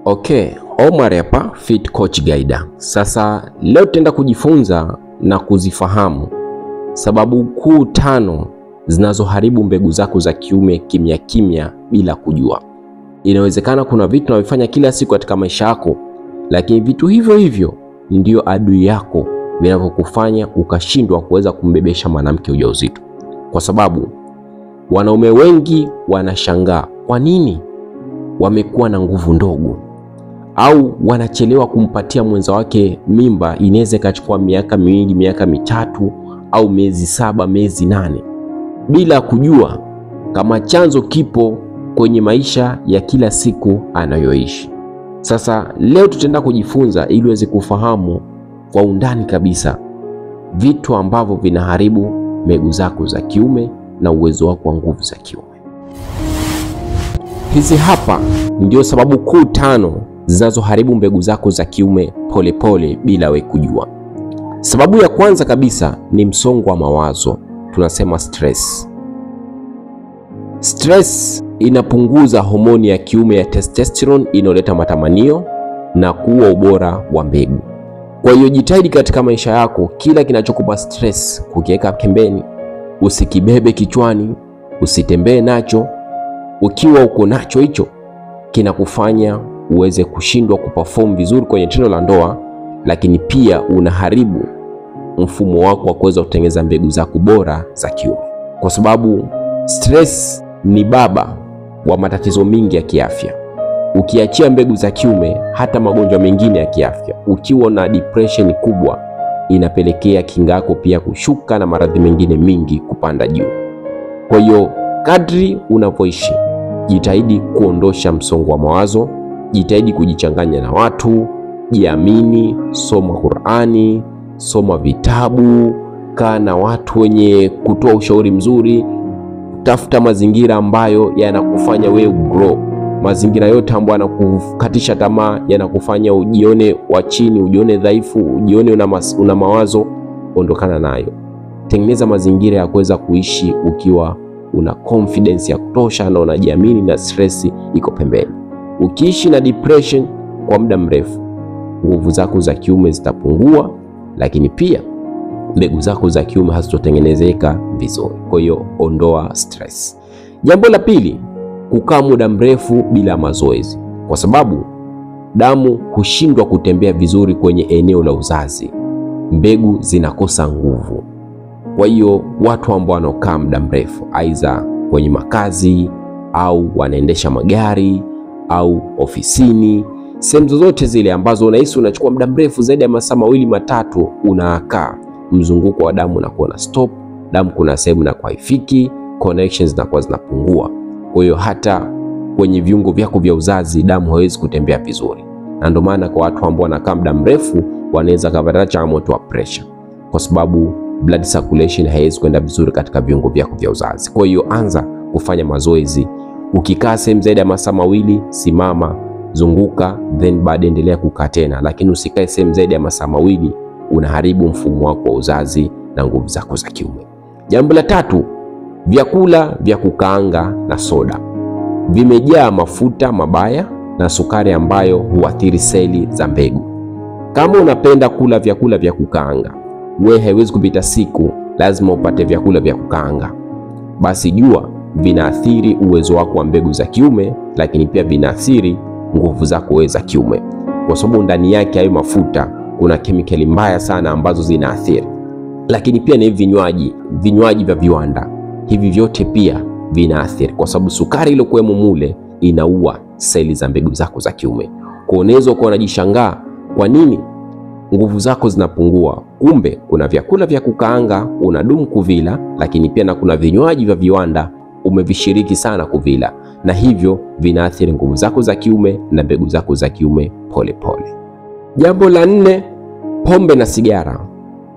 Okay, Omar hapa, Fit Coach Guide. Sasa leo tutaenda kujifunza na kuzifahamu sababu kuu 5 zinazoharibu mbegu zako za kiume kimya kimya bila kujua. Inawezekana kuna vitu unavifanya kila siku katika maisha yako, lakini vitu hivyo hivyo ndio adui yako vinavyokufanya ukashindwa kuweza kumbebesha mwanamke ujauzito. Kwa sababu wanaume wengi wanashangaa kwa nini wamekuwa na nguvu ndogo, au wanachelewa kumpatia mwenza wake mimba. Inaweza ikachukua miaka 2, miaka 3 au miezi 7, miezi 8, bila kujua kama chanzo kipo kwenye maisha ya kila siku anayoishi. Sasa leo tutaenda kujifunza ili uweze kufahamu kwa undani kabisa vitu ambavyo vinaharibu mbegu zako za kiume na uwezo wako wa nguvu za kiume. Hizi hapa ndio sababu kuu 5 zinazoharibu mbegu zako za kiume polepole bila we kujua. Sababu ya kwanza kabisa ni msongo wa mawazo, tunasema stress. Stress inapunguza homoni ya kiume ya testosterone inayoleta matamanio na kuua ubora wa mbegu. Kwa hiyo jitahidi katika maisha yako, kila kinachokupa stress kukiweka pembeni, usikibebe kichwani, usitembee nacho. Ukiwa uko nacho hicho, kinakufanya uweze kushindwa kuperform vizuri kwenye tendo la ndoa, lakini pia unaharibu mfumo wako wa kuweza kutengeneza mbegu zako bora za kiume. Kwa sababu stress ni baba wa matatizo mengi ya kiafya. Ukiachia mbegu za kiume, hata magonjwa mengine ya kiafya. Ukiwa na depression kubwa, inapelekea kinga yako pia kushuka na maradhi mengine mingi kupanda juu. Kwa hiyo kadri unavyoishi, jitahidi kuondosha msongo wa mawazo, jitahidi kujichanganya na watu, jiamini, soma Qur'ani, soma vitabu, kaa na watu wenye kutoa ushauri mzuri, tafuta mazingira ambayo yanakufanya wewe grow. Mazingira yote ambayo yanakukatisha tamaa, yanakufanya ujione wa chini, ujione dhaifu, ujione una mawazo, ondokana nayo. Tengeneza mazingira ya kuweza kuishi ukiwa una confidence ya kutosha na unajiamini na stress iko pembeni. Ukiishi na depression kwa muda mrefu, nguvu zako za kiume zitapungua, lakini pia mbegu zako za kiume hazitotengenezeka vizuri. Kwa hiyo ondoa stress. Jambo la pili, kukaa muda mrefu bila mazoezi, kwa sababu damu hushindwa kutembea vizuri kwenye eneo la uzazi, mbegu zinakosa nguvu. Kwa hiyo watu ambao wanaokaa muda mrefu, aidha kwenye makazi au wanaendesha magari au ofisini, sehemu zozote zile ambazo unahisi unachukua muda mrefu zaidi ya masaa 2, 3 unakaa, mzunguko wa damu unakuwa na stop, damu kuna sehemu inakuwa haifiki, connections zinakuwa zinapungua. Kwa hiyo hata kwenye viungo vyako vya uzazi damu haiwezi kutembea vizuri. Na ndio maana kwa watu ambao wanakaa muda mrefu wanaweza kupata changamoto ya pressure, kwa sababu blood circulation haiwezi kwenda vizuri katika viungo vyako vya uzazi. Kwa hiyo anza kufanya mazoezi. Ukikaa sehemu zaidi ya masaa 2, simama, zunguka, then baada endelea kukaa tena, lakini usikae sehemu zaidi ya masaa 2, unaharibu mfumo wako wa uzazi na nguvu zako za kiume. Jambo la 3, vyakula vya kukaanga na soda. Vimejaa mafuta mabaya na sukari ambayo huathiri seli za mbegu. Kama unapenda kula vyakula vya kukaanga, wewe haiwezi kupita siku lazima upate vyakula vya kukaanga, basi jua vinaathiri uwezo wako wa mbegu za kiume, lakini pia vinaathiri nguvu zako wewe za kiume, kwa sababu ndani yake hayo mafuta kuna kemikali mbaya sana ambazo zinaathiri. Lakini pia ni vinywaji vya viwanda, hivi vyote pia vinaathiri, kwa sababu sukari ile kuwemo mule inaua seli za mbegu zako za kiume. Kwa unaweza kuwa unajishangaa kwa nini nguvu zako zinapungua, kumbe kuna vyakula vya kukaanga unadumu kuvila, lakini pia na kuna vinywaji vya viwanda umevishiriki sana kuvila, na hivyo vinaathiri nguvu zako za kiume na mbegu zako za kiume polepole. Jambo la 4, pombe na sigara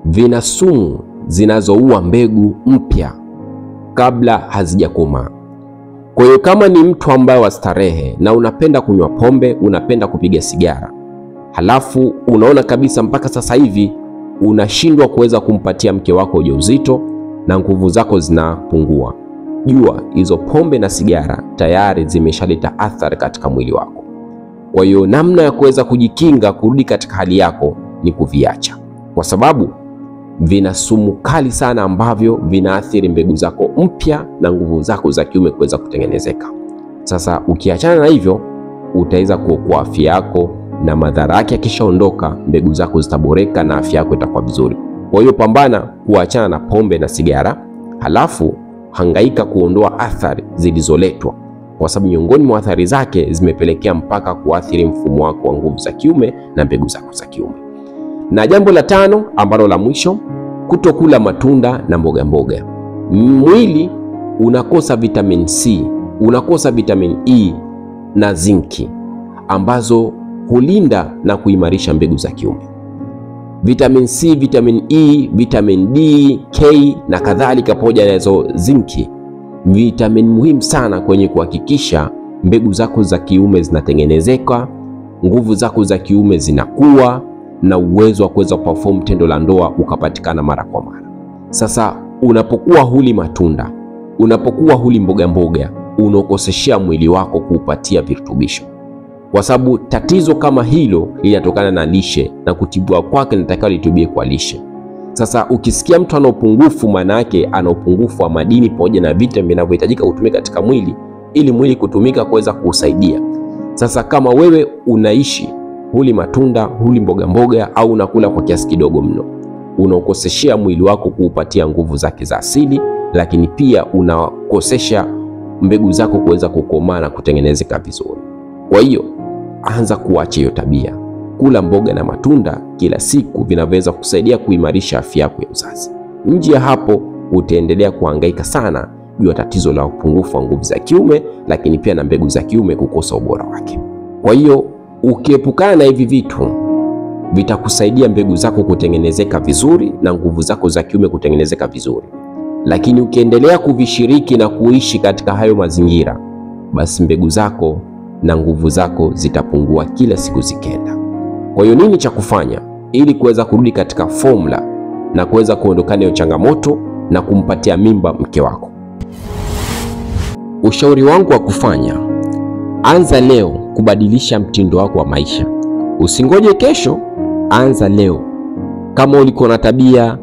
vina sumu zinazoua mbegu mpya kabla hazijakomaa. Kwa hiyo kama ni mtu ambaye wa starehe na unapenda kunywa pombe, unapenda kupiga sigara, halafu unaona kabisa mpaka sasa hivi unashindwa kuweza kumpatia mke wako ujauzito na nguvu zako zinapungua, jua hizo pombe na sigara tayari zimeshaleta athari katika mwili wako. Kwa hiyo namna ya kuweza kujikinga kurudi katika hali yako ni kuviacha, kwa sababu vina sumu kali sana ambavyo vinaathiri mbegu zako mpya na nguvu zako za kiume kuweza kutengenezeka. Sasa ukiachana na hivyo, utaweza kuokoa afya yako, na madhara yake yakishaondoka, mbegu zako zitaboreka na afya yako itakuwa vizuri. Kwa hiyo pambana kuachana na pombe na sigara, halafu hangaika kuondoa athari zilizoletwa, kwa sababu miongoni mwa athari zake zimepelekea mpaka kuathiri mfumo wako wa nguvu za kiume na mbegu zako za kiume. Na jambo la tano ambalo la mwisho, kutokula matunda na mboga mboga. Mwili unakosa vitamin C, unakosa vitamin E na zinki ambazo hulinda na kuimarisha mbegu za kiume. Vitamin C, vitamin E, vitamin D, K na kadhalika, pamoja na hizo zinki, vitamin muhimu sana kwenye kuhakikisha mbegu zako za kiume zinatengenezeka, nguvu zako za kiume zinakuwa, na uwezo wa kuweza kuperform tendo la ndoa ukapatikana mara kwa mara. Sasa unapokuwa huli matunda, unapokuwa huli mboga mboga, unakoseshea mwili wako kuupatia virutubisho, kwa sababu tatizo kama hilo linatokana na lishe, na kutibua kwake inatakiwa litibie kwa lishe. Sasa ukisikia mtu ana upungufu, maana yake ana upungufu wa madini pamoja na vitamini vinavyohitajika kutumika katika mwili ili mwili kutumika kuweza kusaidia. Sasa kama wewe unaishi huli matunda, huli mboga mboga, au unakula kwa kiasi kidogo mno, unaokoseshea mwili wako kuupatia nguvu zake za asili, lakini pia unakosesha mbegu zako kuweza kukomaa na kutengenezeka vizuri. Kwa hiyo anza kuacha hiyo tabia. Kula mboga na matunda kila siku, vinaweza kusaidia kuimarisha afya yako ya uzazi. Nje ya hapo utaendelea kuhangaika sana juu ya tatizo la upungufu wa nguvu za kiume, lakini pia na mbegu za kiume kukosa ubora wake. Kwa hiyo ukiepukana na hivi vitu, vitakusaidia mbegu zako kutengenezeka vizuri na nguvu zako za kiume kutengenezeka vizuri. Lakini ukiendelea kuvishiriki na kuishi katika hayo mazingira, basi mbegu zako na nguvu zako zitapungua kila siku zikenda. Kwa hiyo nini cha kufanya ili kuweza kurudi katika formula na kuweza kuondokana na changamoto na kumpatia mimba mke wako? Ushauri wangu wa kufanya, anza leo kubadilisha mtindo wako wa maisha. Usingoje kesho, anza leo. Kama ulikuwa na tabia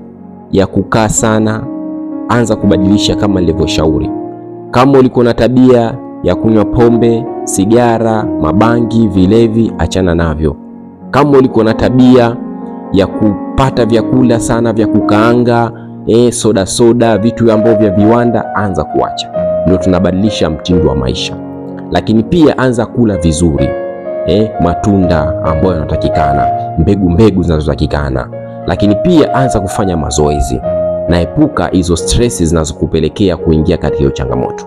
ya kukaa sana, anza kubadilisha kama nilivyoshauri. Kama ulikuwa na tabia ya kunywa pombe, sigara, mabangi, vilevi, achana navyo. Kama ulikuwa na tabia ya kupata vyakula sana vya kukaanga, soda, vitu ambavyo vya viwanda, anza kuacha. Ndio tunabadilisha mtindo wa maisha. Lakini pia anza kula vizuri, matunda ambayo yanatakikana, mbegu zinazotakikana. Lakini pia anza kufanya mazoezi, na epuka hizo stress zinazokupelekea kuingia katika changamoto.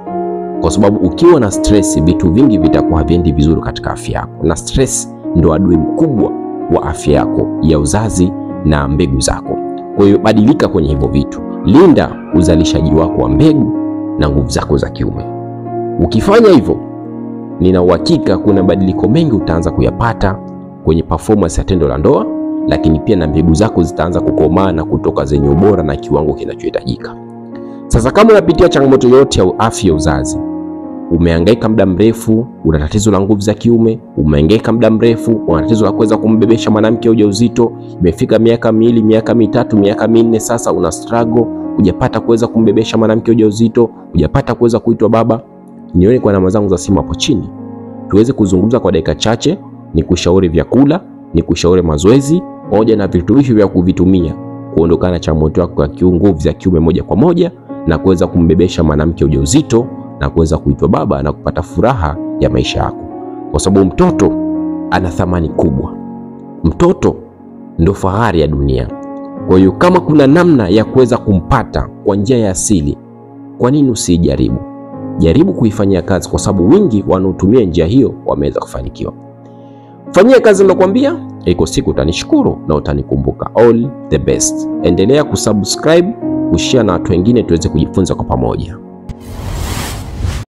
Kwa sababu ukiwa na stress, vitu vingi vitakuwa haviendi vizuri katika afya yako, na stress ndio adui mkubwa wa afya yako ya uzazi na mbegu zako. Kwa hiyo badilika kwenye hivyo vitu. Linda uzalishaji wako wa mbegu na nguvu zako za kiume. Ukifanya hivyo, nina uhakika kuna mabadiliko mengi utaanza kuyapata kwenye performance ya tendo la ndoa, lakini pia na mbegu zako zitaanza kukomaa na kutoka zenye ubora na kiwango kinachohitajika. Sasa kama unapitia changamoto yote ya afya ya uzazi, umehangaika muda mrefu, una tatizo la nguvu za kiume, umehangaika muda mrefu, una tatizo la kuweza kumbebesha mwanamke ujauzito, imefika miaka 2, miaka 3, miaka 4 sasa una struggle, hujapata kuweza kumbebesha mwanamke ujauzito, hujapata kuweza kuitwa baba, nione kwa namba zangu za simu hapo chini. Tuweze kuzungumza kwa dakika chache, ni kushauri vyakula, ni kushauri mazoezi, pamoja na virutubisho vya kuvitumia kuondokana na changamoto yako ya nguvu za kiume moja kwa moja, na kuweza kumbebesha mwanamke ujauzito na kuweza kuitwa baba na kupata furaha ya maisha yako. Kwa sababu mtoto ana thamani kubwa. Mtoto ndo fahari ya dunia. Kwa hiyo kama kuna namna ya kuweza kumpata kwa njia ya asili, kwa nini usijaribu? Jaribu kuifanyia kazi, kwa sababu wingi wanaotumia njia hiyo wameweza kufanikiwa. Fanyia kazi nilokuambia, iko siku utanishukuru na utanikumbuka. All the best. Endelea kusubscribe, kushare na watu wengine tuweze kujifunza kwa pamoja.